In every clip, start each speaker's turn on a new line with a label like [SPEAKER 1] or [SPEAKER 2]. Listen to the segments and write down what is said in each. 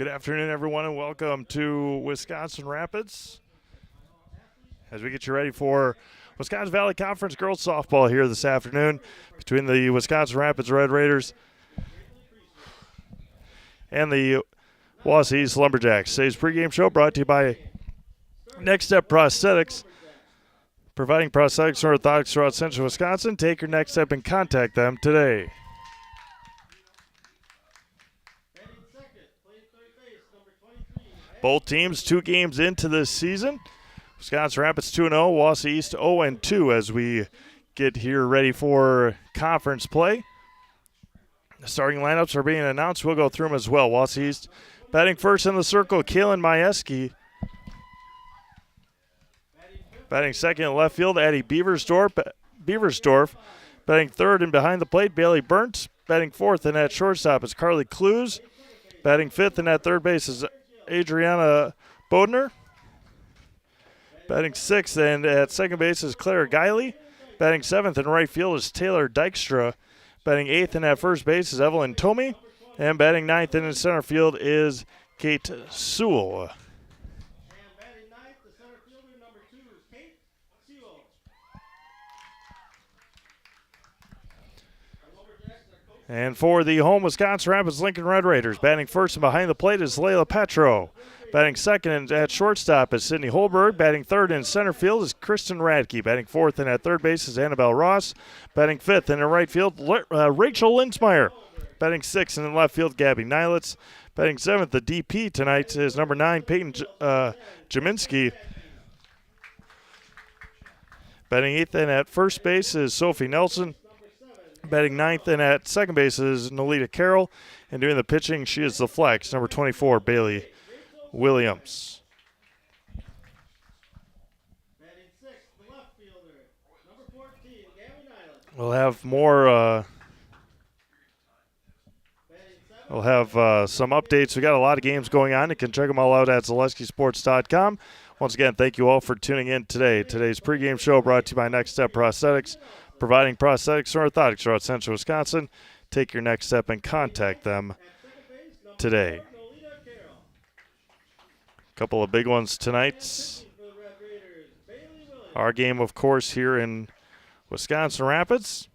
[SPEAKER 1] Good afternoon, everyone, and welcome to Wisconsin Rapids as we get you ready for Wisconsin Valley Conference girls softball here this afternoon between the Wisconsin Rapids Red Raiders and the Wausau East Lumberjacks. Today's pregame show brought to you by Next Step Prosthetics, providing prosthetics and orthotics throughout central Wisconsin. Take your next step and contact them today. Both teams 2 games into this season. Wisconsin Rapids 2-0, Wausau East 0-2 as we get here ready for conference play. The starting lineups are being announced. We'll go through them as well. Wausau East batting first in the circle, Kaylin Majewski. Batting second in left field, Addie Beaversdorf. Batting third and behind the plate, Bailey Burnt. Batting fourth and at shortstop is Carly Clues. Batting fifth and at third base is Adriana Bodner. Batting sixth and at second base is Claire Guiley. Batting seventh in right field is Taylor Dykstra. Batting eighth and at first base is Evelyn Tomey. And batting ninth in center field is Kate Sewell. And for the home Wisconsin Rapids Lincoln Red Raiders, batting first and behind the plate is Layla Petro. Batting second and at shortstop is Sydney Holberg. Batting third in center field is Kristen Radke. Batting fourth and at third base is Annabelle Ross. Batting fifth and in right field, Rachel Linsmeyer. Batting sixth and in left field, Gabby Nilitz. Batting seventh, the DP tonight is number 9, Peyton Jaminski. Batting eighth and at first base is Sophie Nelson. Batting ninth and at second base is Nolita Carroll. And doing the pitching, she is the flex, number 24, Bailey Williams. We'll have more. We'll have some updates. We got a lot of games going on. You can check them all out at ZaleskiSports.com. Once again, thank you all for tuning in today. Today's pregame show brought to you by Next Step Prosthetics, providing prosthetics and orthotics throughout central Wisconsin. Take your next step and contact them today. A couple of big ones tonight. Our game, of course, here in Wisconsin Rapids.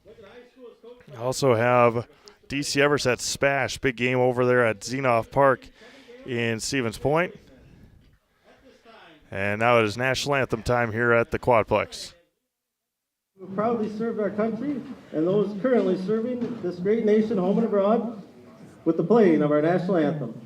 [SPEAKER 1] We also have DC Everset Spash, big game over there at Zenoff Park in Stevens Point. And now it is National Anthem time here at the Quadplex.
[SPEAKER 2] We proudly served our country and those currently serving this great nation home and abroad with the playing of our national anthem.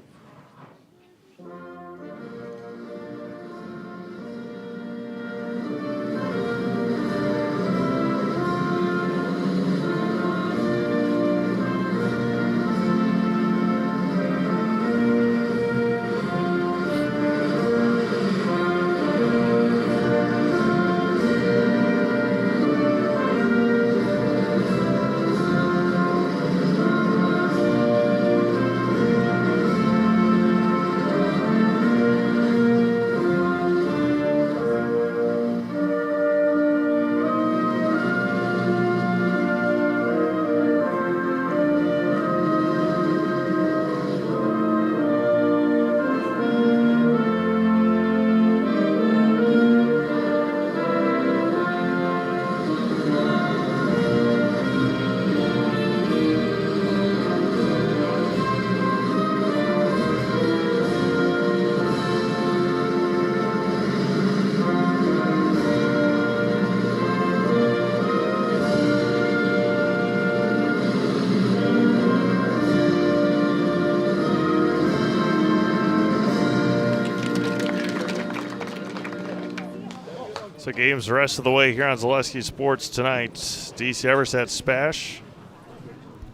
[SPEAKER 1] So games the rest of the way here on Zaleski Sports tonight. DC Everset Spash.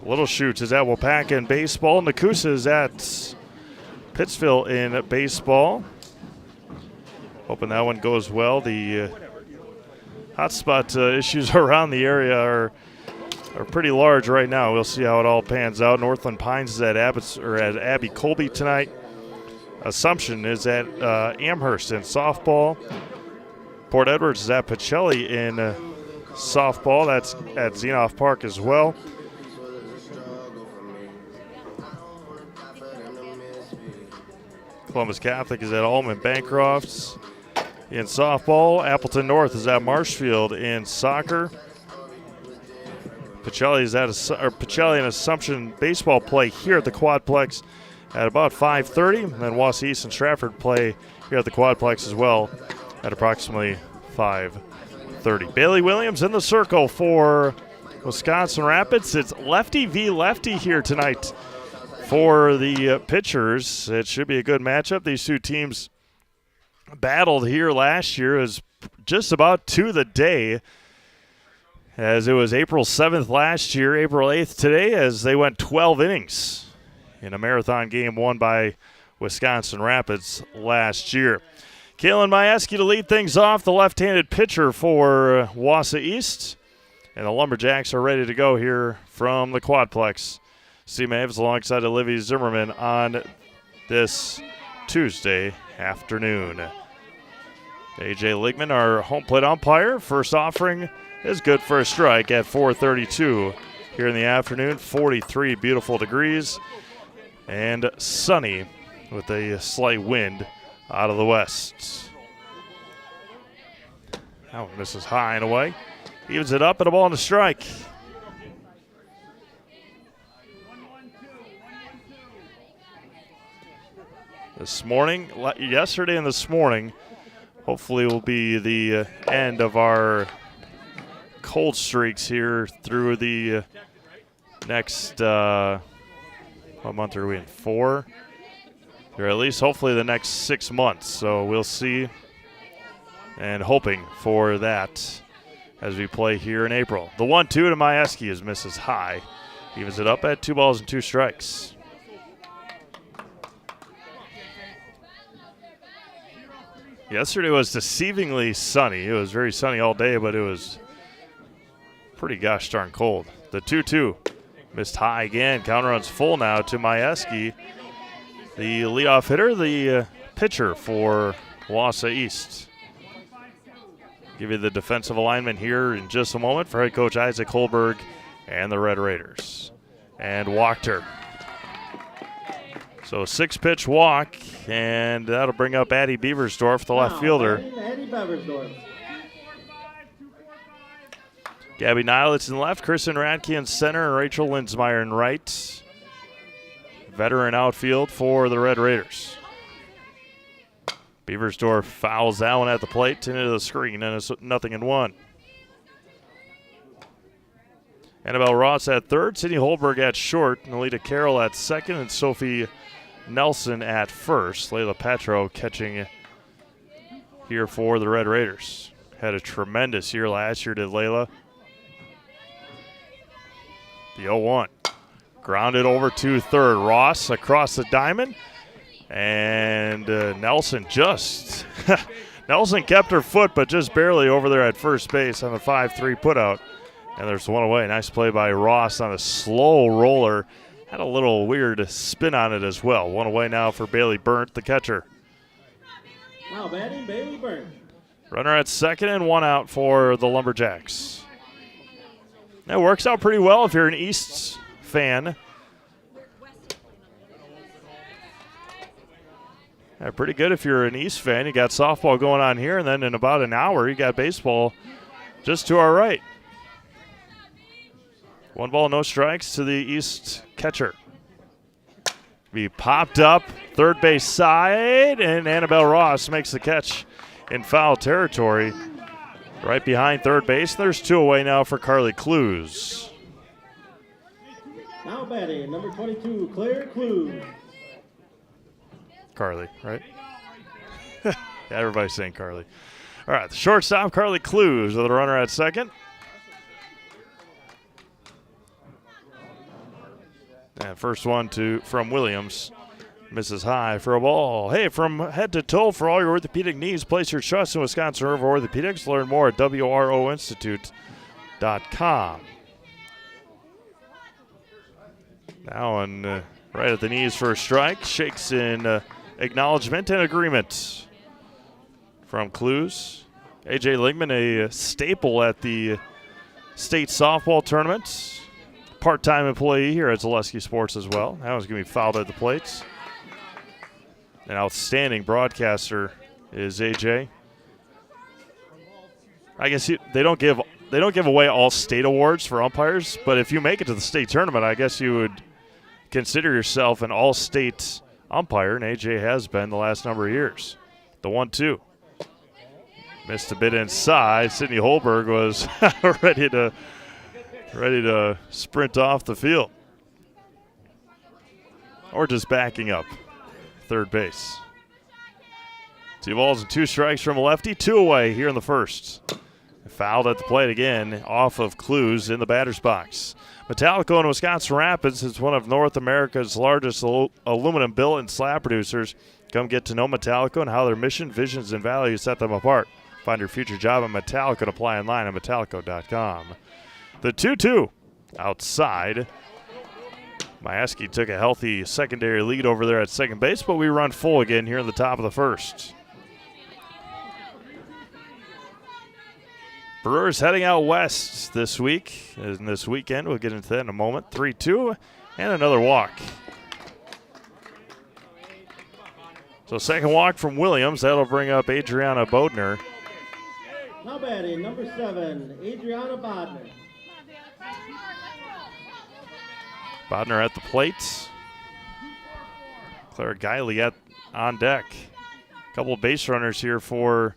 [SPEAKER 1] Little Chutes is at Wapaka in baseball. Nakusa is at Pittsville in baseball. Hoping that one goes well. The hotspot issues around the area are pretty large right now. We'll see how it all pans out. Northland Pines is at Abbey Colby tonight. Assumption is at Amherst in softball. Port Edwards is at Pacelli in softball. That's at Zenoff Park as well. Columbus Catholic is at Allman Bancrofts. In softball, Appleton North is at Marshfield. In soccer, Pacelli and Assumption baseball play here at the Quadplex at about 5:30. And then Wausau East and Stratford play here at the Quadplex as well at approximately 5:30. Bailey Williams in the circle for Wisconsin Rapids. It's lefty v. lefty here tonight for the pitchers. It should be a good matchup. These two teams battled here last year. It was just about to the day, as it was April 7th last year, April 8th today, as they went 12 innings in a marathon game won by Wisconsin Rapids last year. Kalen Majewski to lead things off, the left-handed pitcher for Wausau East. And the Lumberjacks are ready to go here from the Quadplex. Steve Maves alongside Olivia Zimmerman on this Tuesday afternoon. A.J. Ligman, our home plate umpire. First offering is good for a strike at 4:32 here in the afternoon. 43 beautiful degrees and sunny with a slight wind out of the west. That one misses high and away. Evens it up and a ball and a strike. Yesterday and this morning, hopefully will be the end of our cold streaks here through the next, what month are we in? 4? Or at least hopefully the next 6 months. So we'll see, and hoping for that as we play here in April. The 1-2 to Majewski is misses high. Evens it up at 2 balls and 2 strikes. Yesterday was deceivingly sunny. It was very sunny all day, but it was pretty gosh darn cold. The 2-2 missed high again. Counter runs full now to Majewski, the leadoff hitter, the pitcher for Wausau East. Give you the defensive alignment here in just a moment for head coach Isaac Holberg and the Red Raiders. And walked her. So 6-pitch walk, and that'll bring up Addie Beversdorf, the left fielder.
[SPEAKER 2] Addie Beversdorf.
[SPEAKER 1] Gabby Nilitz in left, Kristen Radke in center, and Rachel Linsmeyer in right. Veteran outfield for the Red Raiders. Beversdorf fouls that one at the plate into the screen, and it's 0-1. Annabelle Ross at third, Sydney Holberg at short, Nalita Carroll at second, and Sophie Nelson at first. Layla Petro catching here for the Red Raiders. Had a tremendous year last year, did Layla. The 0-1. Grounded over to third. Ross across the diamond. And Nelson just Nelson kept her foot, but just barely over there at first base on the 5-3 putout. And there's one away. Nice play by Ross on a slow roller. Had a little weird spin on it as well. One away now for Bailey Burnt, the catcher.
[SPEAKER 2] Now batting, Bailey Burnt.
[SPEAKER 1] Runner at second and one out for the Lumberjacks. That works out pretty well if you're an East fan. Yeah, pretty good if you're an East fan. You got softball going on here, and then in about an hour, you got baseball just to our right. 1 ball, no strikes to the East catcher. Be popped up, third base side, and Annabelle Ross makes the catch in foul territory right behind third base. There's 2 away now for Carly Clues.
[SPEAKER 2] Now batting, number 22, Claire Clues.
[SPEAKER 1] Carly, right? Yeah, everybody's saying Carly. All right, the shortstop, Carly Clues, with a runner at second. And first one from Williams. Misses high for a ball. Hey, from head to toe for all your orthopedic needs, place your trust in Wisconsin River Orthopedics. Learn more at WROinstitute.com. Now right at the knees for a strike. Shakes in acknowledgement and agreement from Clues. A.J. Ligman, a staple at the state softball tournament. Part-time employee here at Zaleski Sports as well. That one's going to be fouled at the plates. an outstanding broadcaster is AJ. I guess they don't give away all state awards for umpires, but if you make it to the state tournament, I guess you would consider yourself an all-state umpire, and AJ has been the last number of years. The 1-2. Missed a bit inside. Sidney Holberg was ready to sprint off the field. Or just backing up. Third base. 2 balls and 2 strikes from a lefty. 2 away here in the first. Fouled at the plate again off of Clues in the batter's box. Metallico in Wisconsin Rapids is one of North America's largest aluminum billet and slab producers. Come get to know Metallico and how their mission, visions, and values set them apart. Find your future job at Metallico and apply online at Metallico.com. The 2-2 outside. Majewski took a healthy secondary lead over there at second base, but we run full again here in the top of the first. Brewers heading out west this week and this weekend. We'll get into that in a moment. 3-2 and another walk. So second walk from Williams. That'll bring up Adriana Bodner.
[SPEAKER 2] Now batting, number 7, Adriana Bodner.
[SPEAKER 1] Bodner at the plate. Clara Guiley on deck. A couple of base runners here for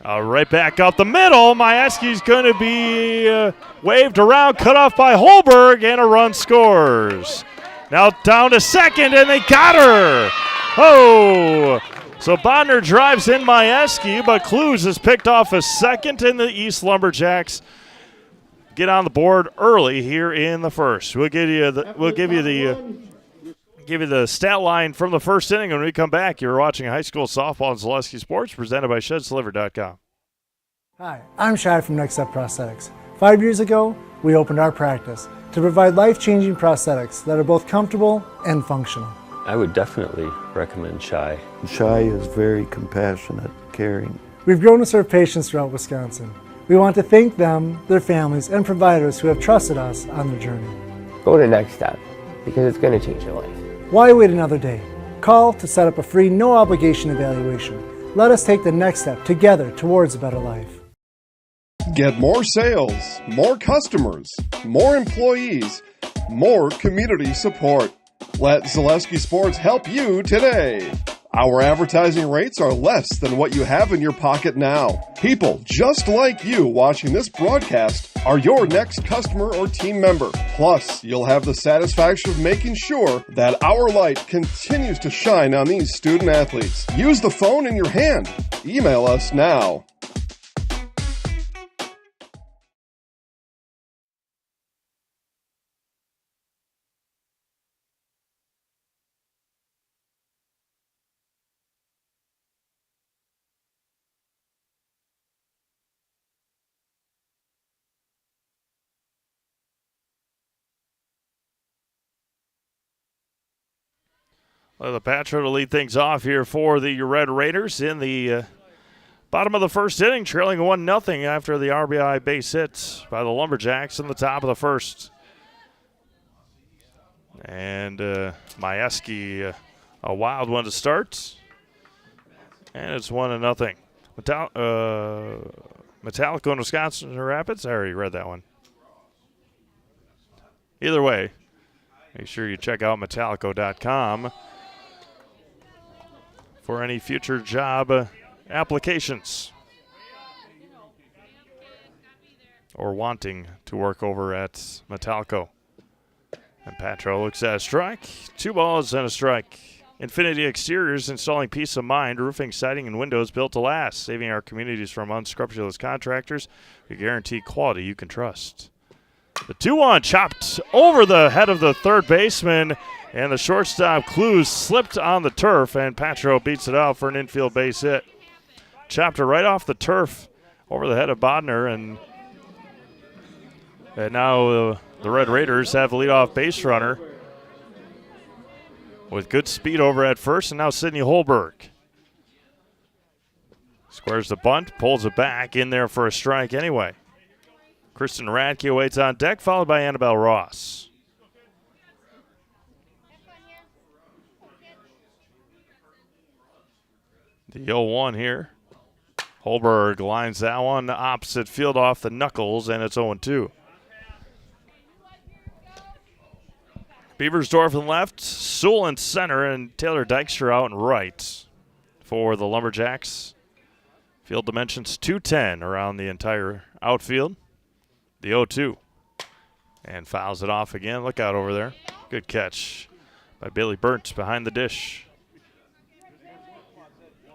[SPEAKER 1] right back up the middle. Majewski's going to be waved around, cut off by Holberg, and a run scores. Now down to second, and they got her. Oh! So Bodner drives in Majewski, but Clues is picked off a second, and the East Lumberjacks get on the board early here in the first. We'll give you the stat line from the first inning when we come back. You're watching high school softball and Zaleski Sports presented by ShedsDelivered.com.
[SPEAKER 3] Hi, I'm Shai from Next Step Prosthetics. 5 years ago, we opened our practice to provide life-changing prosthetics that are both comfortable and functional.
[SPEAKER 4] I would definitely recommend Shai.
[SPEAKER 5] Shai is very compassionate, caring.
[SPEAKER 3] We've grown to serve patients throughout Wisconsin. We want to thank them, their families, and providers who have trusted us on their journey.
[SPEAKER 6] Go to Next Step, because it's going to change your life.
[SPEAKER 3] Why wait another day? Call to set up a free, no-obligation evaluation. Let us take the next step together towards a better life.
[SPEAKER 7] Get more sales, more customers, more employees, more community support. Let Zaleski Sports help you today. Our advertising rates are less than what you have in your pocket now. People just like you watching this broadcast are your next customer or team member. Plus, you'll have the satisfaction of making sure that our light continues to shine on these student athletes. Use the phone in your hand. Email us now.
[SPEAKER 1] Well, the Patro to lead things off here for the Red Raiders in the bottom of the first inning, trailing 1-0 after the RBI base hit by the Lumberjacks in the top of the first. And Majewski, a wild one to start. And it's 1-0. Metallico in Wisconsin Rapids. I already read that one. Either way, make sure you check out Metallico.com for any future job applications or wanting to work over at Metallico. And Patro looks at a strike. 2 balls and a strike. Infinity Exteriors, installing peace of mind, roofing, siding, and windows built to last, saving our communities from unscrupulous contractors. We guarantee quality you can trust. The 2-1 chopped over the head of the third baseman, and the shortstop Clues slipped on the turf, and Patro beats it out for an infield base hit. Chopped it right off the turf over the head of Bodner, and now the Red Raiders have a leadoff base runner with good speed over at first, and now Sidney Holberg. Squares the bunt, pulls it back in there for a strike anyway. Kristen Radke waits on deck, followed by Annabelle Ross. The 0-1 here. Holberg lines that one opposite field off the knuckles, and it's 0-2. Beaversdorf in left, Sewell in center, and Taylor Dykstra out in right for the Lumberjacks. Field dimensions 210 around the entire outfield. The 0-2. And fouls it off again. Look out over there. Good catch by Billy Burnt behind the dish.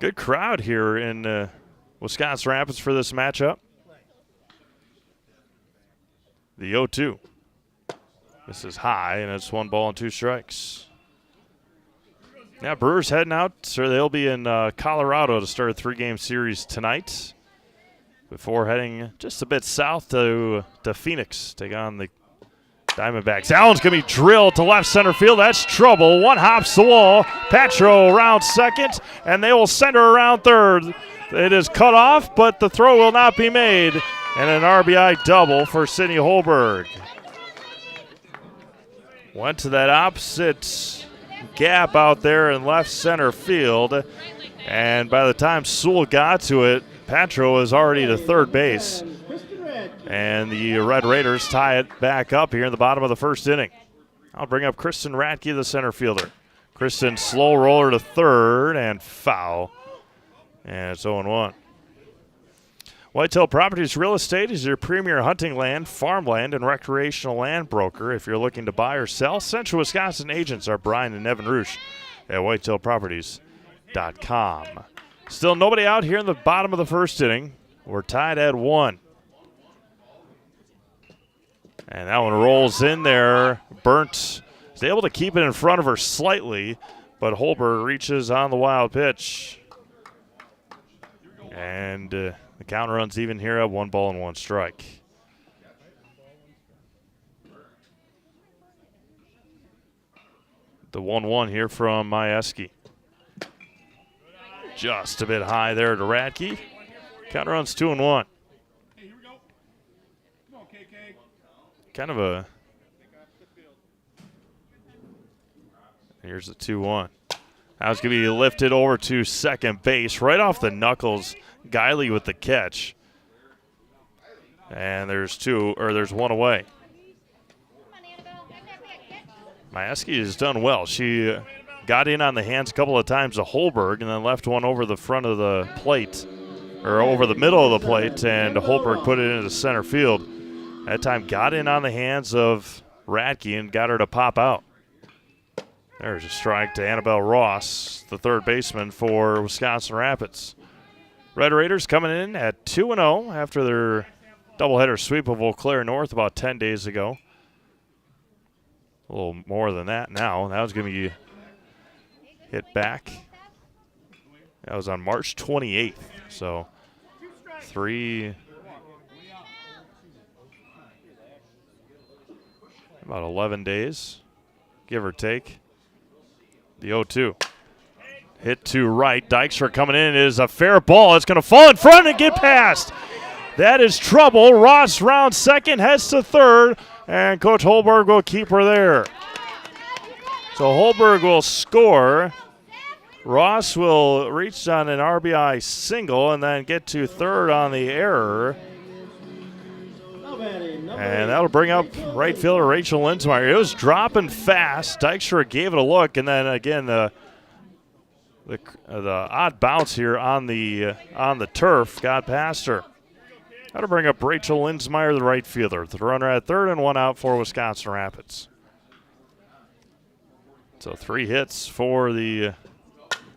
[SPEAKER 1] Good crowd here in Wisconsin Rapids for this matchup. The 0-2. This is high, and it's 1 ball and 2 strikes. Now Brewers heading out, so they'll be in Colorado to start a 3-game series tonight before heading just a bit south to Phoenix, take on the Diamondbacks. That one's going to be drilled to left center field. That's trouble. One hops the wall. Patro around second, and they will send her around third. It is cut off, but the throw will not be made. And an RBI double for Sydney Holberg. Went to that opposite gap out there in left center field. And by the time Sewell got to it, Patro was already to third base. And the Red Raiders tie it back up here in the bottom of the first inning. I'll bring up Kristen Ratke, the center fielder. Kristen slow roller to third and foul. And it's 0-1. Whitetail Properties Real Estate is your premier hunting land, farmland, and recreational land broker. If you're looking to buy or sell, Central Wisconsin agents are Brian and Evan Roosh at whitetailproperties.com. Still nobody out here in the bottom of the first inning. We're tied at 1. And that one rolls in there. Burnt is able to keep it in front of her slightly, but Holberg reaches on the wild pitch. And the count runs even here at 1 ball and 1 strike. The 1-1 here from Majewski. Just a bit high there to Ratke. Count runs 2-1. Kind of a. Here's the 2-1. Now it's going to be lifted over to second base, right off the knuckles. Guiley with the catch. And there's one away. Majewski has done well. She got in on the hands a couple of times to Holberg and then left one over the front of the plate, or over the middle of the plate, and Holberg put it into center field. That time got in on the hands of Ratke and got her to pop out. There's a strike to Annabelle Ross, the third baseman for Wisconsin Rapids. Red Raiders coming in at 2-0 after their doubleheader sweep of Eau Claire North about 10 days ago. A little more than that now. That was going to be hit back. That was on March 28th. So about 11 days, give or take. The 0-2. Hit to right. Dykstra coming in. It is a fair ball. It's going to fall in front and get past. That is trouble. Ross round second, heads to third, and Coach Holberg will keep her there. So Holberg will score. Ross will reach on an RBI single and then get to third on the error. And that'll bring up right fielder Rachel Linsmeyer. It was dropping fast. Dykstra gave it a look, and then again the odd bounce here on the turf got past her. That'll bring up Rachel Linsmeyer, the right fielder. The runner at third and 1 out for Wisconsin Rapids. So 3 hits for the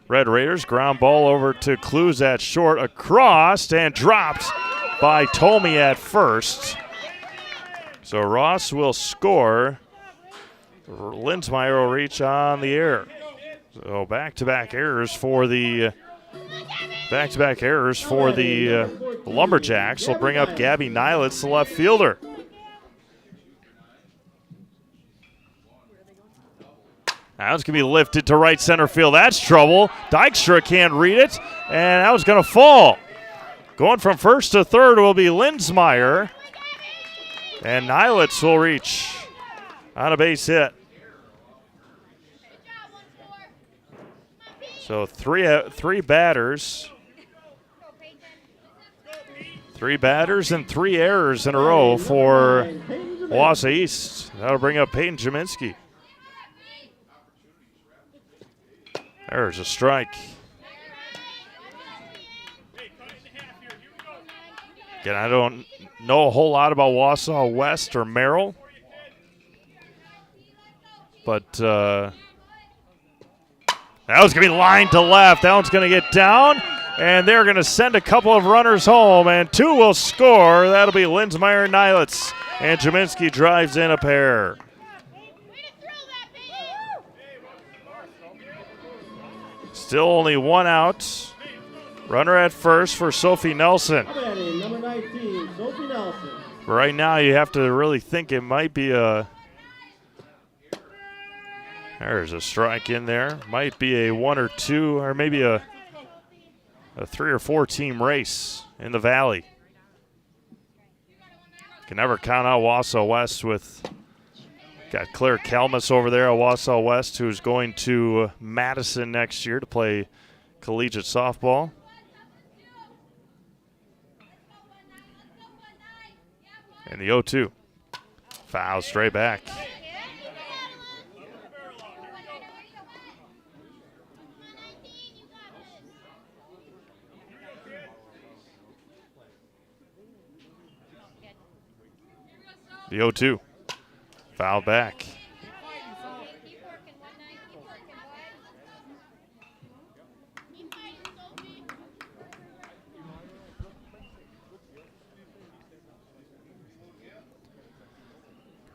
[SPEAKER 1] Red Raiders. Ground ball over to Clues at short, across, and dropped by Tomey at first. So Ross will score. Linsmeyer will reach on the air. So back-to-back errors for the Lumberjacks will bring up Gabby Nylitz, the left fielder. Now it's going to be lifted to right center field. That's trouble. Dykstra can't read it, and that was going to fall. Going from first to third will be Linsmeyer, and Nylitz will reach on a base hit. So three batters. 3 batters and 3 errors in a row for Wausau East. That'll bring up Peyton Jaminski. There's a strike. Again, I don't know a whole lot about Wausau West or Merrill, but that was going to be lined to left. That one's going to get down, and they're going to send a couple of runners home, and 2 will score. That'll be Linsmeyer and Nilitz, and Jaminski drives in a pair. Still only 1 out. Runner at first for Sophie Nelson.
[SPEAKER 2] Number 19, Sophie Nelson.
[SPEAKER 1] Right now, you have to really think it might be a. There's a strike in there. Might be a 1 or 2, or maybe a 3 or 4 team race in the Valley. Can never count out Wausau West with. Got Claire Kalmus over there at Wausau West, who's going to Madison next year to play collegiate softball. And the 0-2. Foul straight back. The 0-2. Foul back.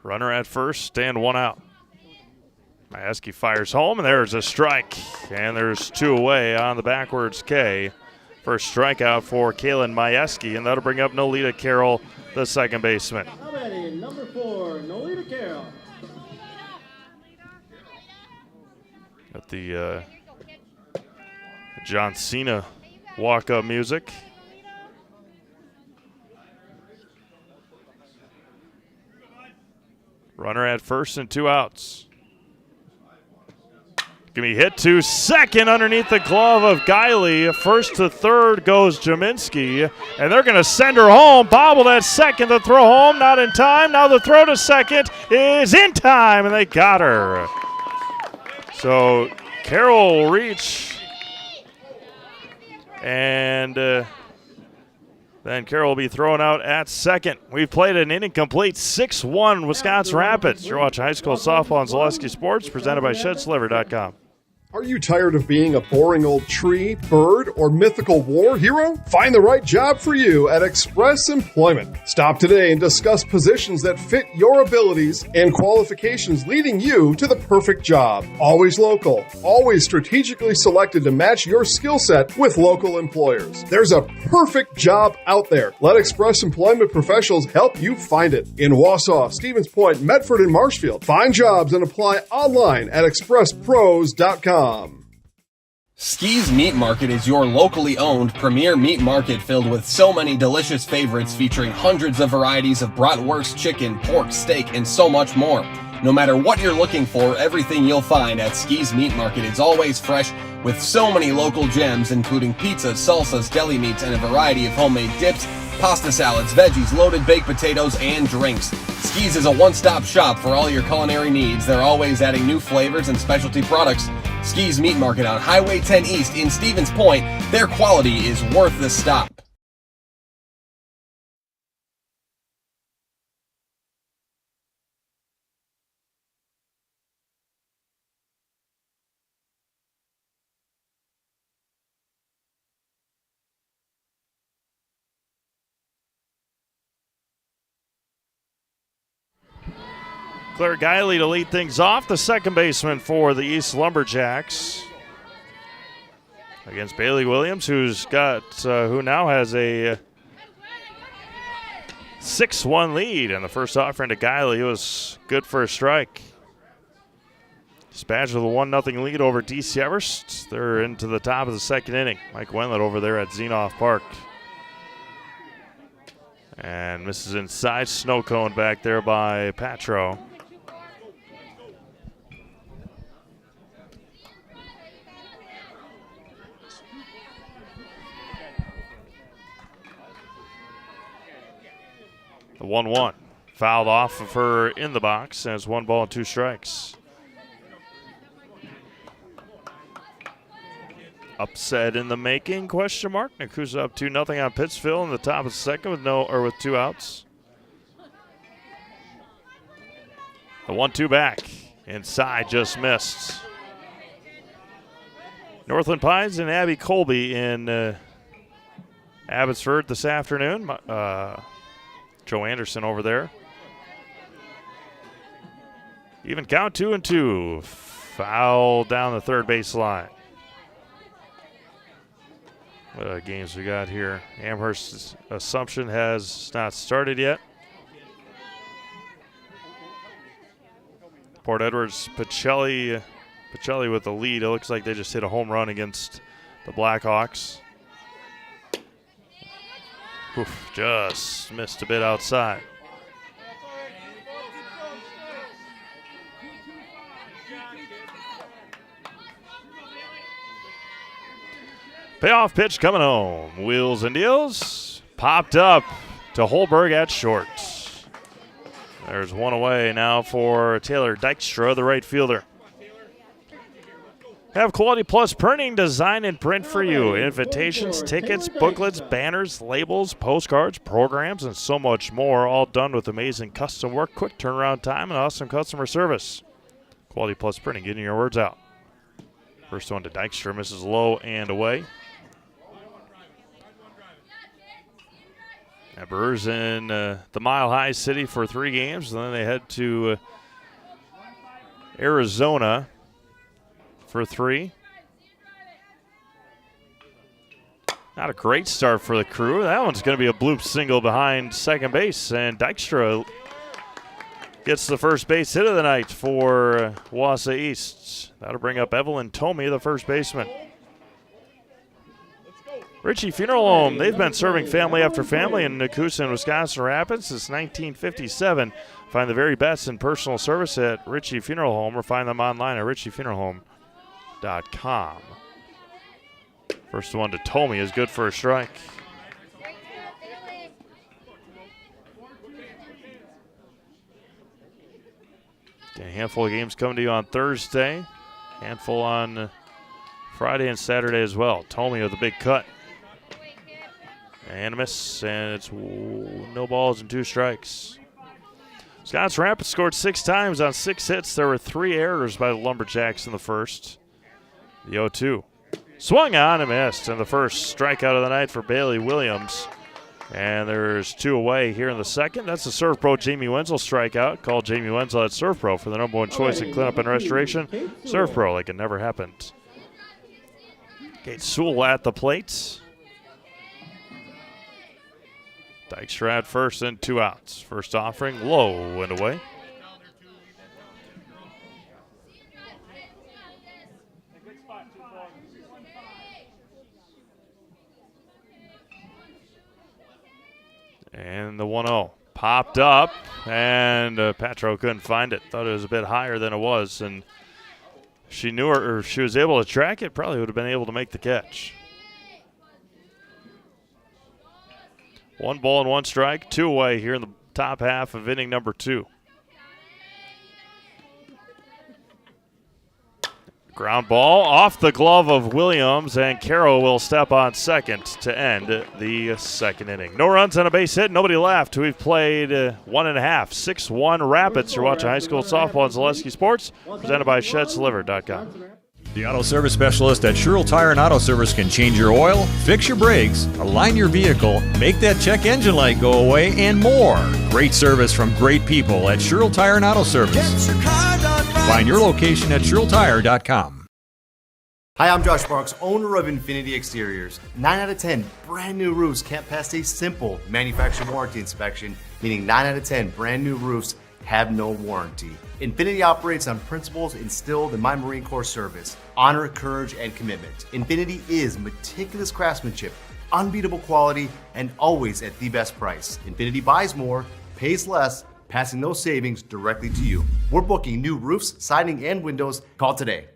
[SPEAKER 1] Runner at first and 1 out. Majewski fires home, and there's a strike. And there's 2 away on the backwards K. First strikeout for Kaylin Majewski, and that'll bring up Nolita Carroll, the second baseman.
[SPEAKER 2] Number 4, Nolita Carroll.
[SPEAKER 1] Got the John Cena walk-up music. Runner at first and 2 outs. Gonna be hit to second underneath the glove of Guiley. First to third goes Jaminski, and they're gonna send her home. Bobbled at second, the throw home, not in time. Now the throw to second is in time, and they got her. So Carroll will reach, and then Carroll will be thrown out at second. We've played an inning complete, 6-1 Wisconsin Rapids. You're watching high school softball on Zaleski Sports, presented by ShedSliver.com.
[SPEAKER 7] Are you tired of being a boring old tree, bird, or mythical war hero? Find the right job for you at Express Employment. Stop today and discuss positions that fit your abilities and qualifications, leading you to the perfect job. Always local, always strategically selected to match your skill set with local employers. There's a perfect job out there. Let Express Employment professionals help you find it. In Wausau, Stevens Point, Medford, and Marshfield. Find jobs and apply online at expresspros.com.
[SPEAKER 8] Ski's Meat Market is your locally owned premier meat market filled with so many delicious favorites featuring hundreds of varieties of bratwurst, chicken, pork, steak, and so much more. No matter what you're looking for, everything you'll find at Ski's Meat Market is always fresh with so many local gems including pizzas, salsas, deli meats, and a variety of homemade dips, pasta salads, veggies, loaded baked potatoes, and drinks. Ski's is a one-stop shop for all your culinary needs. They're always adding new flavors and specialty products. Ski's Meat Market on Highway 10 East in Stevens Point. Their quality is worth the stop.
[SPEAKER 1] Claire Guiley to lead things off, the second baseman for the East Lumberjacks. Against Bailey Williams, who now has a 6-1 lead. And the first offering to Guiley was good for a strike. Dispatch with a 1-0 lead over DC Everest. They're into the top of the second inning. Mike Wendlet over there at Zenoff Park. And misses inside, snow cone back there by Patro. The 1-1. Fouled off of her in the box, and it's 1 ball and 2 strikes. Upset in the making, question mark. Nakusa up 2-0 on Pittsville in the top of the second with 2 outs. The 1-2 back. Inside, just missed. Northland Pines and Abby Colby in Abbotsford this afternoon. Joe Anderson over there. Even count 2-2. Foul down the third base line. What games we got here? Amherst Assumption has not started yet. Port Edwards Pacelli with the lead. It looks like they just hit a home run against the Blackhawks. Oof, just missed a bit outside. Payoff pitch coming home. Wheels and deals. Popped up to Holberg at short. There's one away now for Taylor Dykstra, the right fielder. Have Quality Plus printing, design, and print for you. Invitations, tickets, booklets, banners, labels, postcards, programs, and so much more. All done with amazing custom work, quick turnaround time, and awesome customer service. Quality Plus printing, getting your words out. First one to Dykstra, misses low and away. Brewers in the Mile High City for 3 games, and then they head to Arizona for 3. Not a great start for the Crew. That one's going to be a bloop single behind second base, and Dykstra gets the first base hit of the night for Wausau East. That'll bring up Evelyn Tomey, the first baseman. Ritchie Funeral Home, they've been serving family after family in Nakusa and Wisconsin Rapids since 1957. Find the very best in personal service at Ritchie Funeral Home or find them online at ritchiefuneralhome.com. First one to Tomey is good for a strike. A handful of games coming to you on Thursday. Handful on Friday and Saturday as well. Tomey with a big cut. And a miss, and it's no balls and 2 strikes. Wisconsin Rapids scored 6 times on 6 hits. There were 3 errors by the Lumberjacks in the first. The 0-2. Swung on and missed, and the first strikeout of the night for Bailey Williams. And there's 2 away here in the second. That's the Serve Pro Jamie Wenzel strikeout. Call Jamie Wenzel at Serve Pro for the #1 choice in cleanup and restoration. Serve Pro like it never happened. Kate Sewell at the plate. Dykstra at first and 2 outs. First offering low and away. And the 1-0 popped up, and Patro couldn't find it. Thought it was a bit higher than it was, and she knew her, or she was able to track it, probably would have been able to make the catch. 1 ball and 1 strike, 2 away here in the top half of inning number 2. Ground ball off the glove of Williams, and Carroll will step on second to end the second inning. No runs on a base hit, nobody left. We've played 1.5, 6-1 Rapids. You're watching high school softball on Zaleski Sports, presented by ShedSliver.com.
[SPEAKER 9] The auto service specialist at Sherrill Tire and Auto Service can change your oil, fix your brakes, align your vehicle, make that check engine light go away, and more. Great service from great people at Sherrill Tire and Auto Service. Find your location at SherrillTire.com.
[SPEAKER 10] Hi, I'm Josh Marks, owner of Infinity Exteriors. 9 out of 10 brand new roofs can't pass a simple manufacturer warranty inspection, meaning 9 out of 10 brand new roofs have no warranty. Infinity operates on principles instilled in my Marine Corps service: honor, courage, and commitment. Infinity is meticulous craftsmanship, unbeatable quality, and always at the best price. Infinity buys more, pays less, passing those savings directly to you. We're booking new roofs, siding, and windows. Call today.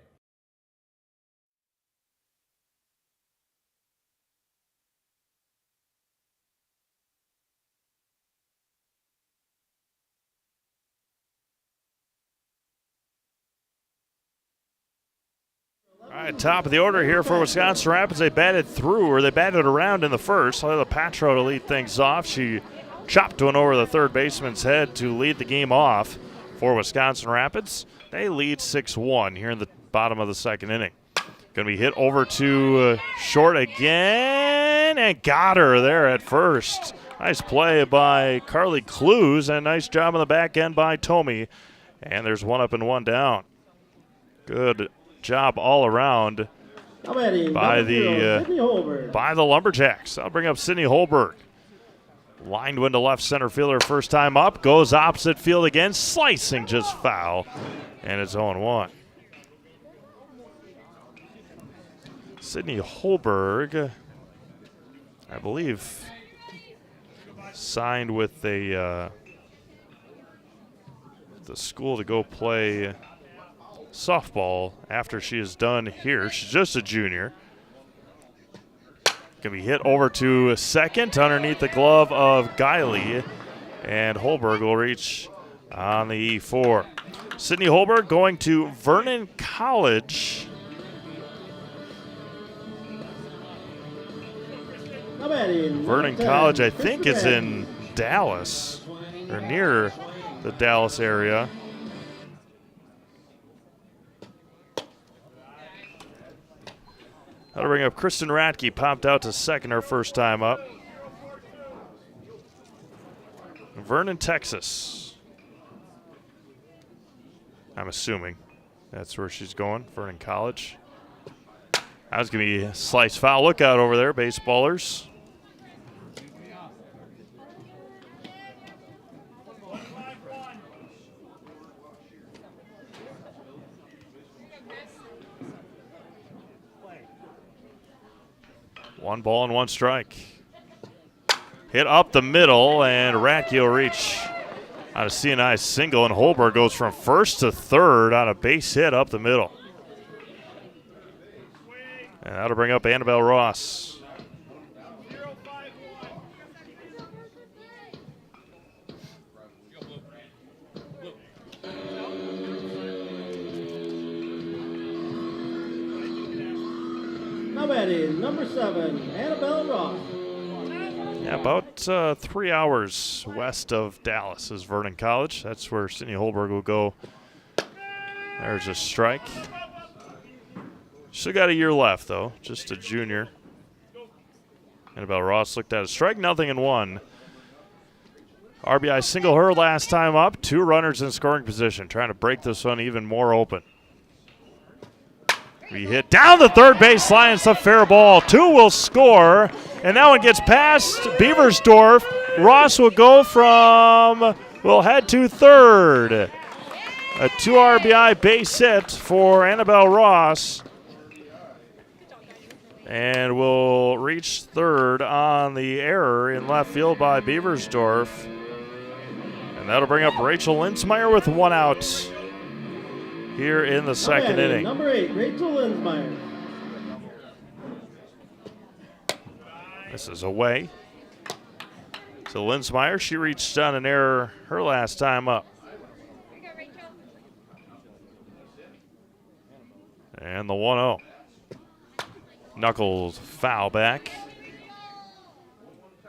[SPEAKER 1] right, top of the order here for Wisconsin Rapids. They batted around in the first. I'll have Patro to lead things off. She chopped one over the third baseman's head to lead the game off for Wisconsin Rapids. They lead 6-1 here in the bottom of the second inning. Going to be hit over to short again, and got her there at first. Nice play by Carly Clues, and nice job on the back end by Tomey. And there's one up and one down. Good job all around by the Lumberjacks. I'll bring up Sydney Holberg. Lined one to left center fielder first time up. Goes opposite field again. Slicing just foul. And it's 0-1. Sydney Holberg, I believe, signed with the school to go play softball after she is done here. She's just a junior. Going to be hit over to second underneath the glove of Guiley, and Holberg will reach on the E4. Sydney Holberg going to Vernon College. Vernon College, I think, is in Dallas, or near the Dallas area. That'll bring up Kristen Ratke, popped out to second her first time up. Vernon, Texas. I'm assuming that's where she's going, Vernon College. That was going to be a slice foul. Look out over there, baseballers. One ball and one strike. Hit up the middle, and Ratke will reach on a CNI single, and Holberg goes from first to third on a base hit up the middle. And that'll bring up Annabelle Ross.
[SPEAKER 2] Now batting, number 7, Annabelle Ross.
[SPEAKER 1] Yeah, about 3 hours west of Dallas is Vernon College. That's where Sydney Holberg will go. There's a strike. Still got a year left, though. Just a junior. Annabelle Ross looked at a strike, 0-1. RBI single her last time up. 2 runners in scoring position. Trying to break this one even more open. We hit down the third base line. It's a fair ball. 2 will score. And that one gets past Beversdorf. Ross will go will head to third. A 2 RBI base hit for Annabelle Ross. And will reach third on the error in left field by Beversdorf. And that'll bring up Rachel Linsmeyer with 1 out here in the second inning.
[SPEAKER 2] Number 8, Rachel Linsmeyer.
[SPEAKER 1] This is away. So Linsmeyer, she reached on an error her last time up. And the 1-0. Knuckles foul back.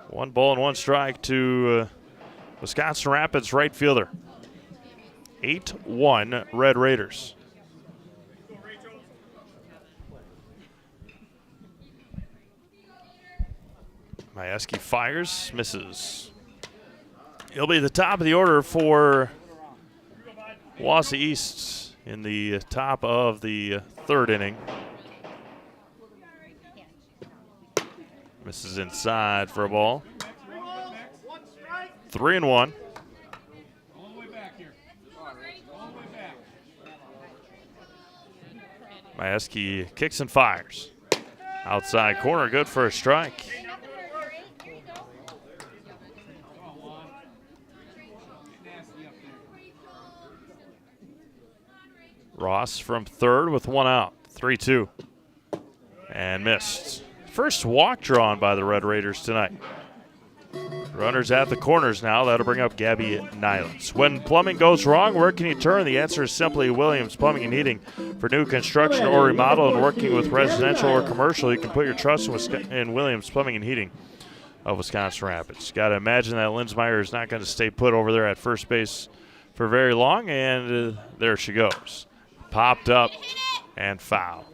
[SPEAKER 1] 1 ball and 1 strike to Wisconsin Rapids right fielder. 8-1 Red Raiders. Majewski fires, misses. He'll be the top of the order for Wausau East in the top of the third inning. Misses inside for a ball. 3-1. Majewski kicks and fires. Outside corner, good for a strike. Ross from third with 1 out. 3-2. And missed. First walk drawn by the Red Raiders tonight. Runners at the corners now. That'll bring up Gabby Nylens. When plumbing goes wrong, where can you turn? The answer is simply Williams Plumbing and Heating. For new construction or remodel and working with residential or commercial, you can put your trust in Williams Plumbing and Heating of Wisconsin Rapids. Got to imagine that Linsmeyer is not going to stay put over there at first base for very long, and there she goes. Popped up and foul.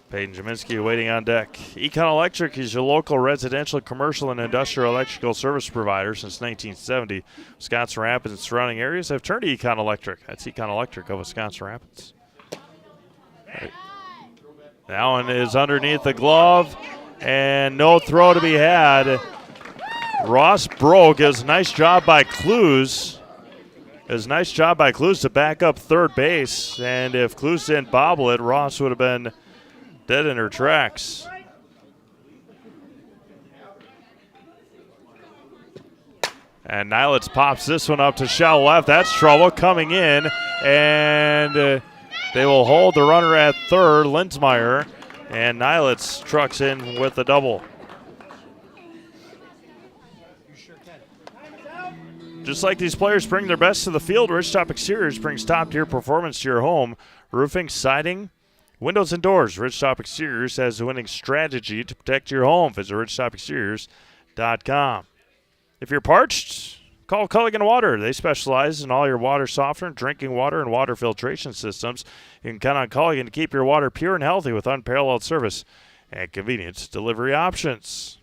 [SPEAKER 1] Peyton Jaminski waiting on deck. Econ Electric is your local residential, commercial, and industrial electrical service provider since 1970. Wisconsin Rapids and surrounding areas have turned to Econ Electric. That's Econ Electric of Wisconsin Rapids. Right. That one is underneath the glove, and no throw to be had. Ross Broke is a nice job by Clues. To back up third base, and if Clues didn't bobble it, Ross would have been dead in her tracks. And Nylitz pops this one up to shallow left. That's trouble coming in, and they will hold the runner at third, Linsmeyer, and Nylitz trucks in with the double. Just like these players bring their best to the field, Ridgetop Exteriors brings top-tier performance to your home. Roofing, siding, windows and doors. Ridgetop Exteriors has a winning strategy to protect your home. Visit ridgetopexteriors.com. If you're parched, call Culligan Water. They specialize in all your water softener, drinking water, and water filtration systems. You can count on Culligan to keep your water pure and healthy with unparalleled service and convenience delivery options.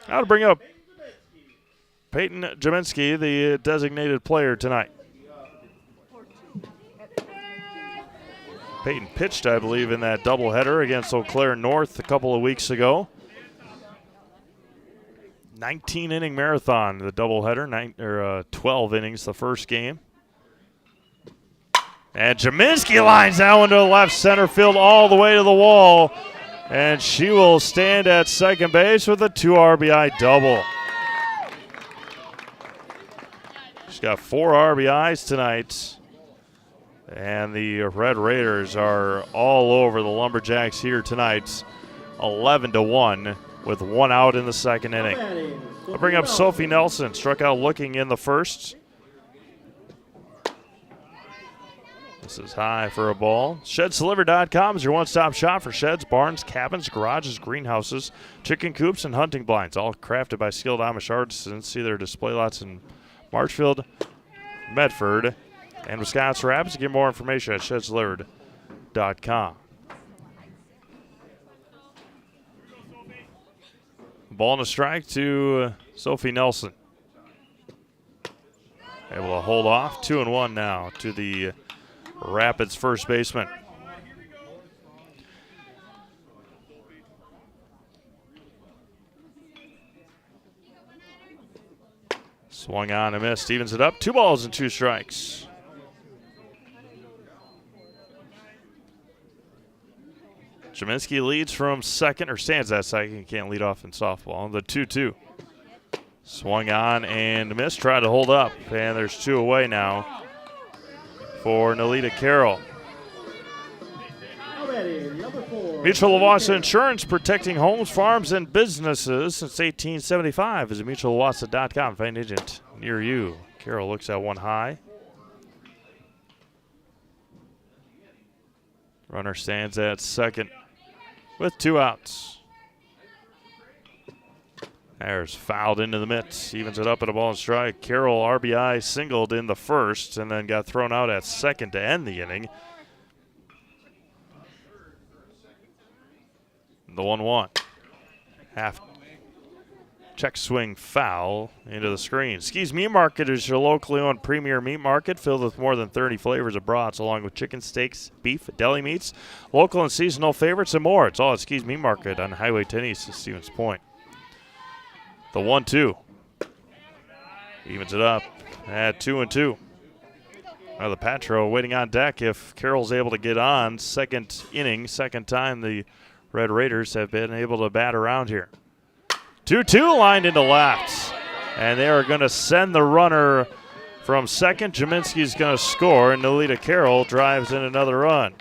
[SPEAKER 1] Now to bring up Peyton Jaminski, the designated player tonight. Peyton pitched, I believe, in that doubleheader against Eau Claire North a couple of weeks ago. 19-inning marathon, the doubleheader, 12 innings the first game. And Jaminski lines that one to the left center field all the way to the wall. And she will stand at second base with a 2 RBI double. She's got 4 RBIs tonight. And the Red Raiders are all over the Lumberjacks here tonight. 11-1 with 1 out in the second inning. I'll bring up Sophie Nelson. Struck out looking in the first. This is high for a ball. ShedsDeliver.com is your one-stop shop for sheds, barns, cabins, garages, greenhouses, chicken coops, and hunting blinds. All crafted by skilled Amish artisans. See their display lots in Marshfield, Medford, and Wisconsin Rapids. Get more information at ShedsDelivered.com. Ball and a strike to Sophie Nelson. Able to hold off. 2-1 now to the Rapids first baseman. Swung on and missed. Evens it up. 2 balls and 2 strikes. Jaminski leads from second, or stands at second. You can't lead off in softball. The 2-2. Swung on and missed. Tried to hold up. And there's 2 away now for Nalita Carroll. Mutual of Wausau Insurance, protecting homes, farms, and businesses since 1875. Visit mutualofwausau.com. Find an agent near you. Carroll looks at one high. Runner stands at second with 2 outs. There's fouled into the mitts. Evens it up at a ball and strike. Carroll RBI singled in the first and then got thrown out at second to end the inning. The 1-1. Half check swing foul into the screen. Ski's Meat Market is your locally owned premier meat market filled with more than 30 flavors of broths, along with chicken, steaks, beef, deli meats, local and seasonal favorites, and more. It's all at Ski's Meat Market on Highway 10 East at Stevens Point. The 1-2. Evens it up at 2-2. Now the Patro waiting on deck if Carroll's able to get on. Second inning, second time the Red Raiders have been able to bat around here. 2-2 lined into left. And they are going to send the runner from second. Jaminski's going to score, and Nalita Carroll drives in another run.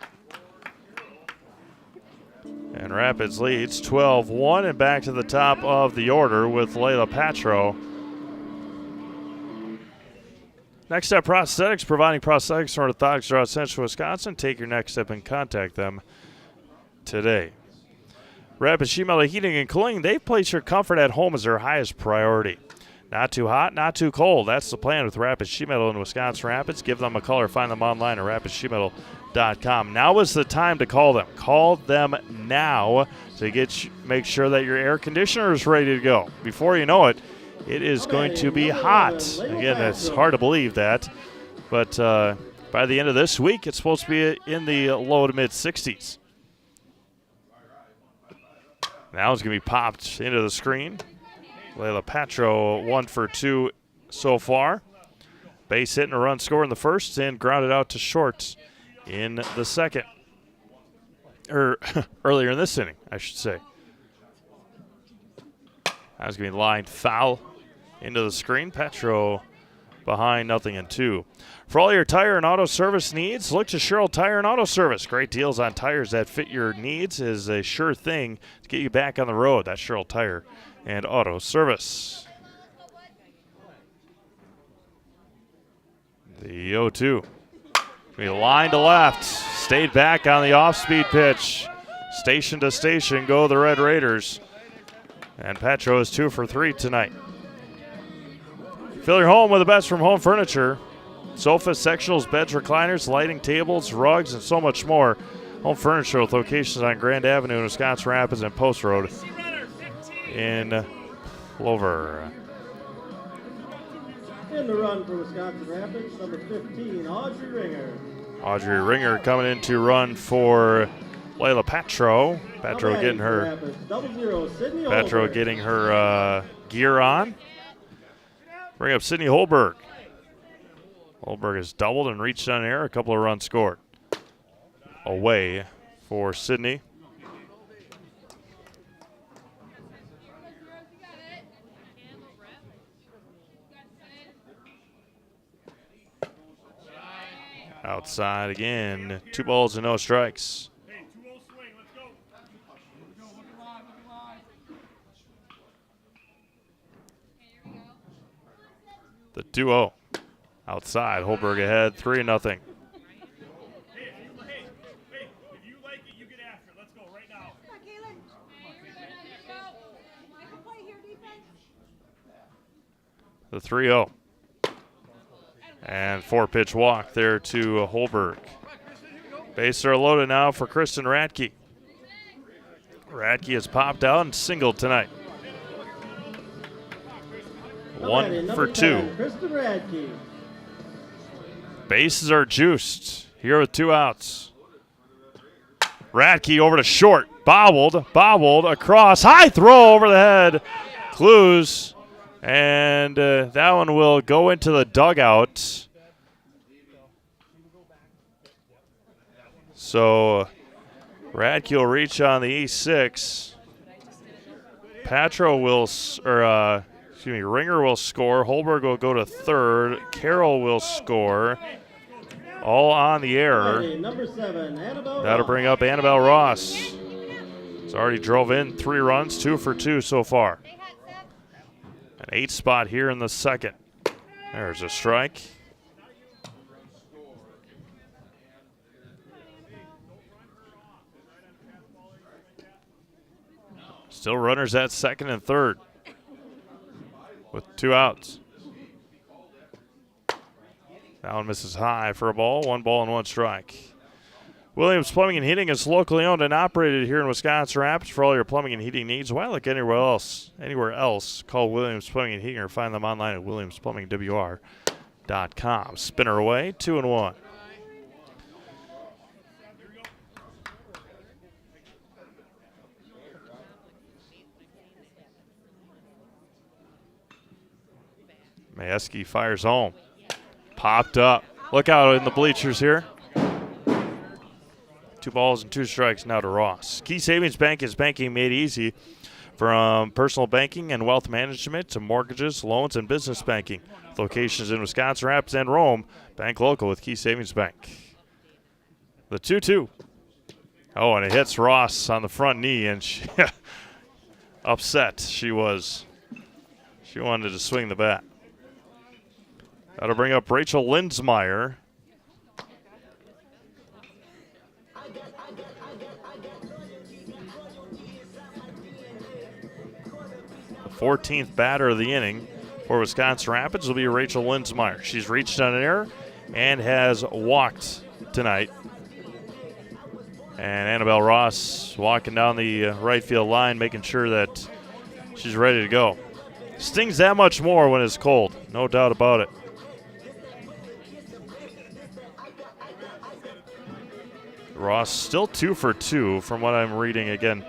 [SPEAKER 1] And And Rapids leads 12-1 and back to the top of the order with Layla Patro. Next Step Prosthetics, providing prosthetics for orthotics throughout central Wisconsin. Take your next step and contact them today. Rapids Sheet Metal Heating and Cooling, they've placed your comfort at home as their highest priority. Not too hot, not too cold. That's the plan with Rapids Sheet Metal in Wisconsin Rapids. Give them a call or find them online at rapidssheetmetal.com. Now is the time to call them. Call them now to make sure that your air conditioner is ready to go. Before you know it, it is going to be hot. Again, it's hard to believe that. But by the end of this week, it's supposed to be in the low to mid 60s. Now it's going to be popped into the screen. Layla Patro 1 for 2 so far. Base hit and a run score in the first and grounded out to short in the second. Or earlier in this inning, I should say. That was going to be lined foul into the screen. Patro behind 0-2. For all your tire and auto service needs, look to Sherrill Tire and Auto Service. Great deals on tires that fit your needs is a sure thing to get you back on the road. That's Sherrill Tire and Auto Service. The 0-2. We line to left. Stayed back on the off-speed pitch. Station to station go the Red Raiders. And Patro is 2 for 3 tonight. Fill your home with the best from home furniture. Sofas, sectionals, beds, recliners, lighting, tables, rugs, and so much more. Home Furniture with locations on Grand Avenue in Wisconsin Rapids and Post Road in Clover.
[SPEAKER 2] In the run for Wisconsin Rapids, number 15, Audrey Ringer.
[SPEAKER 1] Audrey Ringer coming in to run for Layla Patro. Patro getting her gear on. Bring up Sydney Holberg. Holberg has doubled and reached on air. A couple of runs scored. Away for Sydney. Outside again. 2 balls and no strikes. The 2-0. Outside. Holberg ahead. 3-0. The 3-0. And 4-pitch walk there to Holberg. Bases are loaded now for Kristen Radke. Radke has popped out and singled tonight. 1 for 2.
[SPEAKER 2] Kristen Radke.
[SPEAKER 1] Bases are juiced here with 2 outs. Radke over to short. Bobbled across. High throw over the head. Clues. And that one will go into the dugout. So Radke will reach on the E6. Patro will, Ringer will score. Holberg will go to third. Carroll will score. All on the air.
[SPEAKER 2] Number 7, Annabelle
[SPEAKER 1] That'll
[SPEAKER 2] Ross.
[SPEAKER 1] bring up Annabelle Ross. He's already drove in 3 runs, 2 for 2 so far. An 8 spot here in the second. There's a strike. Still runners at second and third with 2 outs. That one misses high for a ball. 1 ball and 1 strike. Williams Plumbing and Heating is locally owned and operated here in Wisconsin Rapids. For all your plumbing and heating needs, why look anywhere else, call Williams Plumbing and Heating or find them online at williamsplumbingwr.com. Spinner away, 2-1. Majewski fires home. Popped up. Look out in the bleachers here. 2 balls and 2 strikes now to Ross. Key Savings Bank is banking made easy. From personal banking and wealth management to mortgages, loans, and business banking. Locations in Wisconsin Rapids and Rome. Bank local with Key Savings Bank. The 2-2. Oh, and it hits Ross on the front knee, and she upset she was. She wanted to swing the bat. That'll bring up Rachel Lindsmeyer. The 14th batter of the inning for Wisconsin Rapids will be Rachel Lindsmeyer. She's reached on an error and has walked tonight. And Annabelle Ross walking down the right field line, making sure that she's ready to go. Stings that much more when it's cold, no doubt about it. Ross still 2 for 2 from what I'm reading again.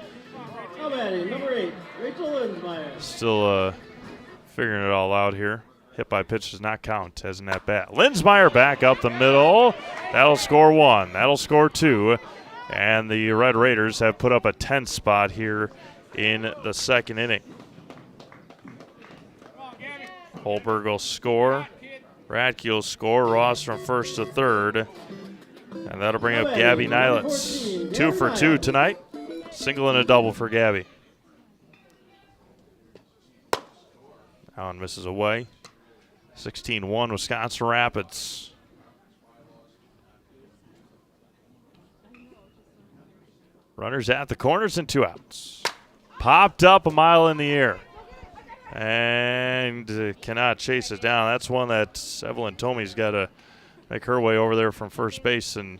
[SPEAKER 2] Number 8, Rachel Lindsmeyer.
[SPEAKER 1] Still figuring it all out here. Hit by pitch does not count as in that bat. Lindsmeyer back up the middle. That'll score 1. That'll score 2. And the Red Raiders have put up a 10 spot here in the second inning. Holberg will score. Radke will score. Ross from first to third. And that'll bring up Gabby Nylitz. 2 for 2 tonight. Single and a double for Gabby. That one misses away. 16-1 Wisconsin Rapids. Runners at the corners and 2 outs. Popped up a mile in the air. And cannot chase it down. That's one that Evelyn Tomey's got to make her way over there from first base. And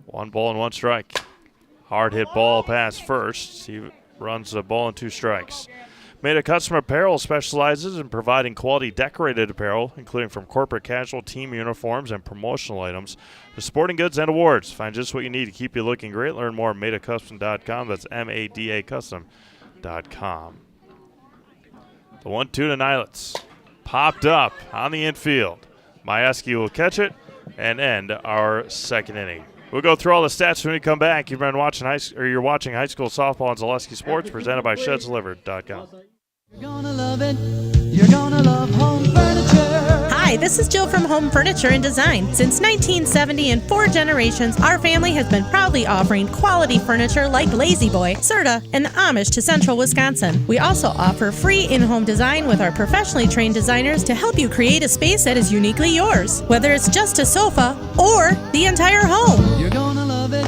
[SPEAKER 1] one ball and 1 strike. Hard hit ball past first. He runs a ball and 2 strikes. Made a Custom Apparel specializes in providing quality decorated apparel, including from corporate casual, team uniforms, and promotional items to sporting goods and awards. Find just what you need to keep you looking great. Learn more at madacustom.com. That's MADA custom.com. The 1-2 to Nylitz. Popped up on the infield. Majewski will catch it and end our second inning. We'll go through all the stats when we come back. You're watching high school softball on Zaleski Sports, presented by ShedsDelivered.com.
[SPEAKER 11] You're gonna love it. You're gonna love home furniture.
[SPEAKER 12] Hi, this is Jill from Home Furniture and Design. Since 1970 and 4 generations, our family has been proudly offering quality furniture like Lazy Boy, Serta, and Amish to Central Wisconsin. We also offer free in-home design with our professionally trained designers to help you create a space that is uniquely yours, whether it's just a sofa or the entire home.
[SPEAKER 11] You're gonna love it.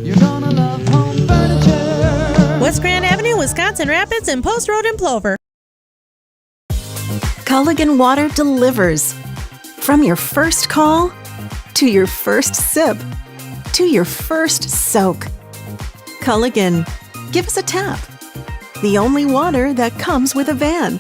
[SPEAKER 11] You're gonna love home furniture.
[SPEAKER 12] West Grand Avenue, Wisconsin Rapids, and Post Road in Plover.
[SPEAKER 13] Culligan Water delivers. From your first call, to your first sip, to your first soak. Culligan, give us a tap. The only water that comes with a van.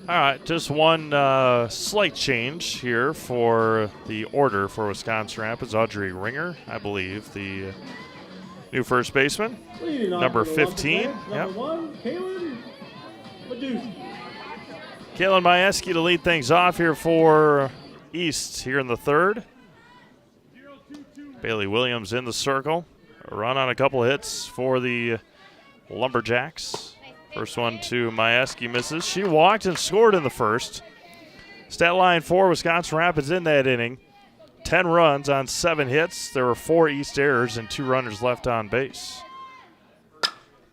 [SPEAKER 1] All right, just one slight change here for the order for Wisconsin Rapids. Audrey Ringer, I believe, the new first baseman, number 15.
[SPEAKER 2] Number 1, Kaylin Majewski.
[SPEAKER 1] Kaylin Majewski to lead things off here for East here in the third. Bailey Williams in the circle. A run on a couple hits for the Lumberjacks. First one to Majewski misses. She walked and scored in the first. Stat line for Wisconsin Rapids in that inning. 10 runs on 7 hits. There were 4 East errors and 2 runners left on base.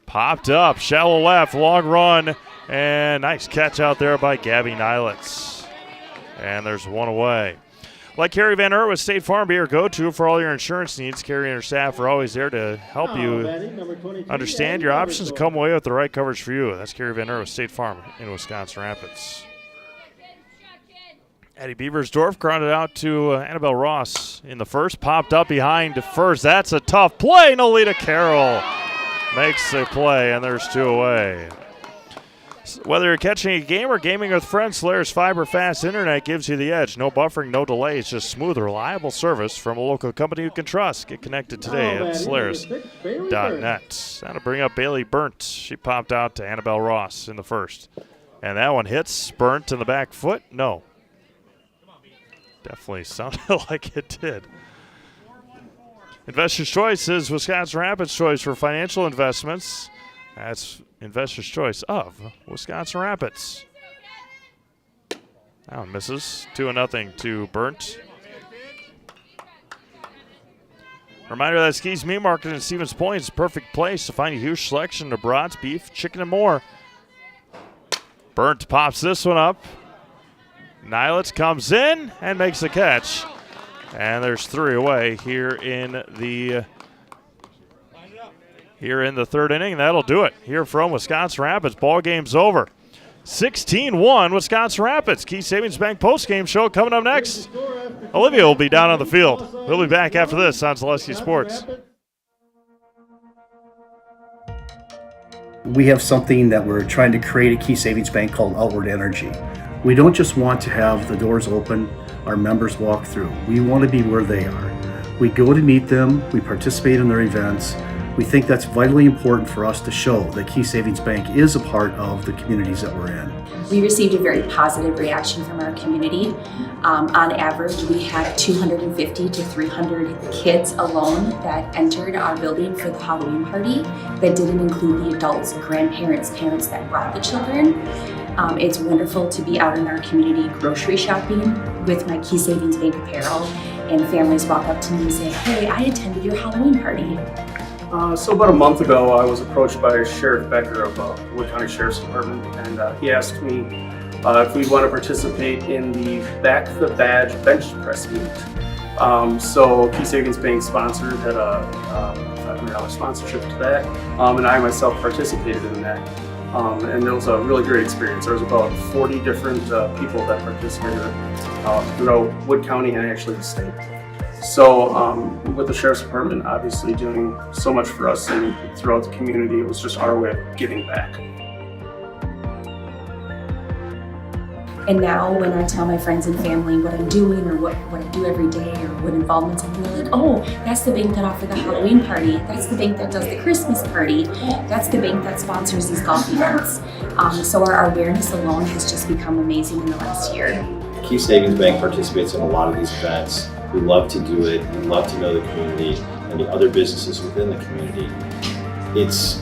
[SPEAKER 1] Popped up, shallow left, long run, and nice catch out there by Gabby Nylitz. And there's one away. Like Carrie Van Ert with State Farm, be your go-to for all your insurance needs. Carrie and her staff are always there to help you understand your options and come away with the right coverage for you. That's Carrie Van Ert with State Farm in Wisconsin Rapids. Eddie Beversdorf grounded out to Annabelle Ross in the first. Popped up behind first. That's a tough play. Nolita Carroll makes the play, and there's 2 away. Whether you're catching a game or gaming with friends, Slayer's fiber-fast internet gives you the edge. No buffering, no delays, just smooth, reliable service from a local company you can trust. Get connected today at Slayers.net. Now to bring up Bailey Burnt. She popped out to Annabelle Ross in the first. And that one hits Burnt in the back foot. No. Definitely sounded like it did. Investor's Choice is Wisconsin Rapids' choice for financial investments. That's Investor's Choice of Wisconsin Rapids. That one misses. 2-0 to Burnt. Reminder that Ski's Meat Market in Stevens Point is the perfect place to find a huge selection of brats, beef, chicken, and more. Burnt pops this one up. Nilitz comes in and makes a catch. And there's 3 away here in the third inning. That'll do it here from Wisconsin Rapids. Ball game's over. 16-1 Wisconsin Rapids. Key Savings Bank postgame show coming up next. Olivia will be down on the field. We'll be back after this on Zaleski Sports.
[SPEAKER 14] We have something that we're trying to create at Key Savings Bank called Outward Energy. We don't just want to have the doors open, our members walk through. We want to be where they are. We go to meet them, we participate in their events. We think that's vitally important for us to show that Key Savings Bank is a part of the communities that we're in.
[SPEAKER 15] We received a very positive reaction from our community. On average, we had 250 to 300 kids alone that entered our building for the Halloween party. That didn't include the adults, grandparents, parents that brought the children. It's wonderful to be out in our community grocery shopping with my Key Savings Bank apparel, and families walk up to me and say, "Hey, I attended your Halloween party."
[SPEAKER 16] So about a month ago, I was approached by Sheriff Becker of Wood County Sheriff's Department, and he asked me if we'd want to participate in the Back the Badge bench press meet. So Key Savings Bank sponsored, had a $500 sponsorship to that, and I myself participated in that. And it was a really great experience. There was about 40 different people that participated throughout Wood County and actually the state. So with the Sheriff's Department obviously doing so much for us and throughout the community, it was just our way of giving back.
[SPEAKER 15] And now when I tell my friends and family what I'm doing or what I do every day or what involvements I'm in, they're like, "Oh, that's the bank that offered the Halloween party. That's the bank that does the Christmas party. That's the bank that sponsors these golf events." So our awareness alone has just become amazing in the last year.
[SPEAKER 17] Key Savings Bank participates in a lot of these events. We love to do it. We love to know the community and the other businesses within the community. It's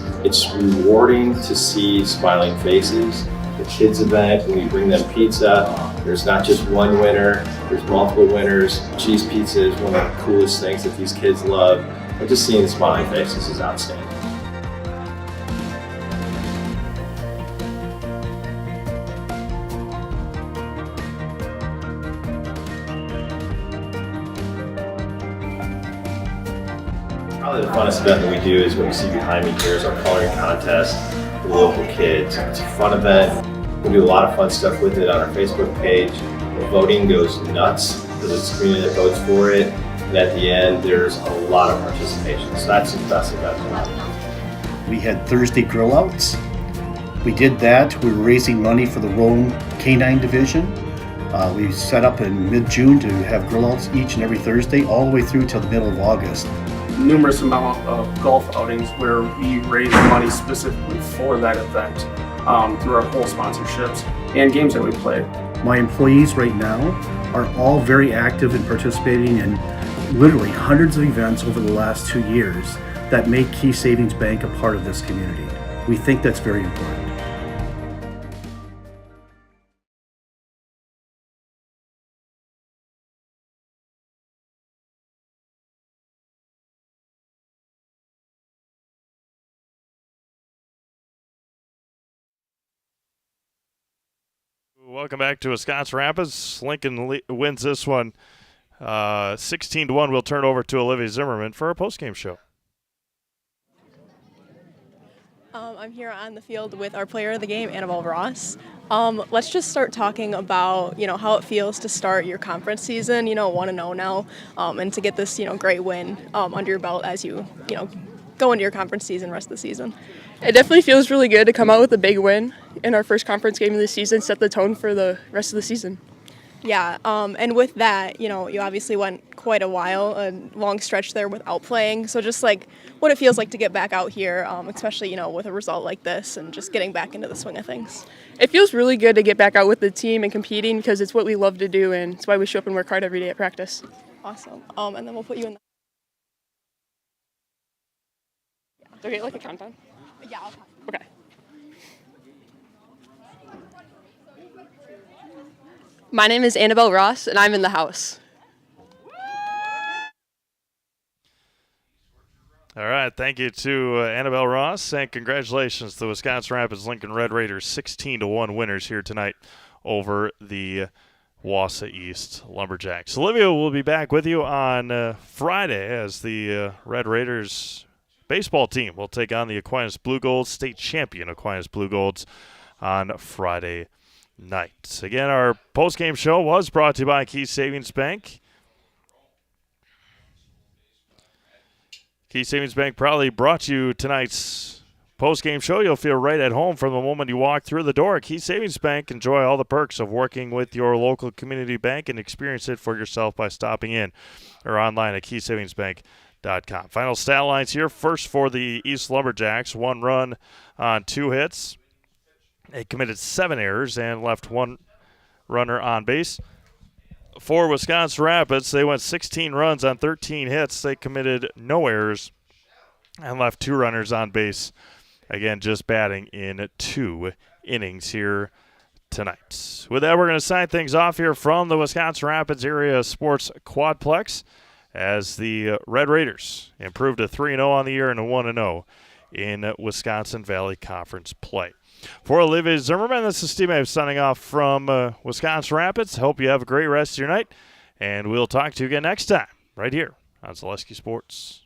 [SPEAKER 17] rewarding to see smiling faces. The kids event, when we bring them pizza, there's not just one winner, there's multiple winners. Cheese pizza is one of the coolest things that these kids love. And just seeing the smiling faces is outstanding. Probably the funnest event that we do is what you see behind me here is our coloring contest for the local kids. It's a fun event. We do a lot of fun stuff with it on our Facebook page. The voting goes nuts because it's the community that votes for it. And at the end, there's a lot of participation. So that's the best event.
[SPEAKER 14] We had Thursday grill outs. We did that. We were raising money for the Rome Canine Division. We set up in mid-June to have grill outs each and every Thursday all the way through till the middle of August.
[SPEAKER 16] Numerous amount of golf outings where we raise money specifically for that event through our whole sponsorships and games that we play.
[SPEAKER 14] My employees right now are all very active in participating in literally hundreds of events over the last 2 years that make Key Savings Bank a part of this community. We think that's very important.
[SPEAKER 1] Welcome back to Wisconsin Rapids. Lincoln wins this one 16-1. We'll turn over to Olivia Zimmerman for our postgame show.
[SPEAKER 18] I'm here on the field with our player of the game, Annabelle Ross. Let's just start talking about, how it feels to start your conference season, 1-0 now, and to get this, great win under your belt as you, go into your conference season, rest of the season?
[SPEAKER 19] It definitely feels really good to come out with a big win in our first conference game of the season, set the tone for the rest of the season.
[SPEAKER 18] Yeah, and with that, you obviously went quite a while, a long stretch there without playing. So just like what it feels like to get back out here, especially, with a result like this and just getting back into the swing of things.
[SPEAKER 19] It feels really good to get back out with the team and competing because it's what we love to do and it's why we show up and work hard every day at practice.
[SPEAKER 18] Awesome. And then we'll put you in the...
[SPEAKER 19] Okay, like a countdown?
[SPEAKER 18] Yeah, I'll
[SPEAKER 19] Okay. My name is Annabelle Ross, and I'm in the house.
[SPEAKER 1] All right, thank you to Annabelle Ross, and congratulations to the Wisconsin Rapids Lincoln Red Raiders, 16-1 winners here tonight over the Wausau East Lumberjacks. Olivia will be back with you on Friday as the Red Raiders baseball team will take on the Aquinas Blue Golds, state champion Aquinas Blue Golds, on Friday night. Again, our post-game show was brought to you by Key Savings Bank. Key Savings Bank proudly brought you tonight's post-game show. You'll feel right at home from the moment you walk through the door. Key Savings Bank, enjoy all the perks of working with your local community bank and experience it for yourself by stopping in or online at keysavingsbank.com. Final stat lines here. First for the East Lumberjacks, 1 run on 2 hits. They committed 7 errors and left 1 runner on base. For Wisconsin Rapids, they went 16 runs on 13 hits. They committed no errors and left 2 runners on base. Again, just batting in 2 innings here tonight. With that, we're going to sign things off here from the Wisconsin Rapids Area Sports Quadplex as the Red Raiders improved to 3-0 on the year and a 1-0 in Wisconsin Valley Conference play. For Olivia Zimmerman, this is Steve Abe signing off from Wisconsin Rapids. Hope you have a great rest of your night, and we'll talk to you again next time right here on Zaleski Sports.